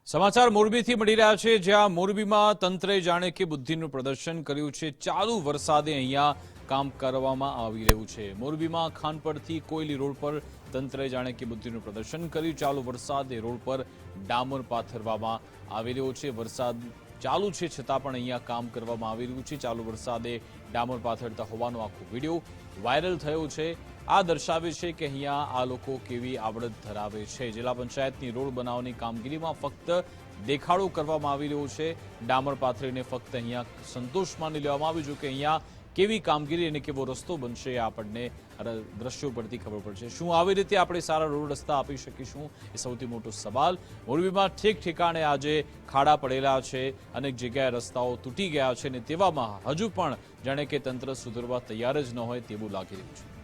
સમાચાર મોરબીથી મળી રહ્યા છે, જ્યાં મોરબીમાં તંત્રે જાણે કે બુદ્ધિનું પ્રદર્શન કર્યું છે। ચાલુ વરસાદે અહીંયા કામ કરવામાં આવી રહ્યું છે। મોરબીમાં ખાનપરથી કોયલી રોડ પર તંત્રે જાણે કે બુદ્ધિનું પ્રદર્શન કર્યું। ચાલુ વરસાદે રોડ પર ડામર પાથરવામાં આવી રહ્યો છે। વરસાદ ચાલુ છે છતાં પણ અહીંયા કામ કરવામાં આવી રહ્યું છે। ચાલુ વરસાદે ડામર પાથરતા હોવાનો આખો વિડીયો વાયરલ થયો છે। આ દર્શાવે છે કે અહીંયા આ લોકો કેવી આવડત ધરાવે છે। જિલ્લા પંચાયતની રોડ બનાવવાની કામગીરીમાં ફક્ત દેખાડો કરવામાં આવી રહ્યો છે। ડામર પાથરીને ફક્ત અહીંયા સંતોષ માની લેવામાં આવ્યું છે કે અહીંયા કેવી કામગીરી અને કેવો રસ્તો બનશે આપણને દ્રશ્યો પરથી ખબર પડશે। શું આવી રીતે આપણે સારા રોડ રસ્તા આપી શકીશું એ સૌથી મોટો સવાલ। મોરબીમાં ઠેક ઠેકાણે આજે ખાડા પડેલા છે, અનેક જગ્યાએ રસ્તાઓ તૂટી ગયા છે અને તેવામાં હજુ પણ જાણે કે તંત્ર સુધરવા તૈયાર જ ન હોય તેવું લાગી રહ્યું છે।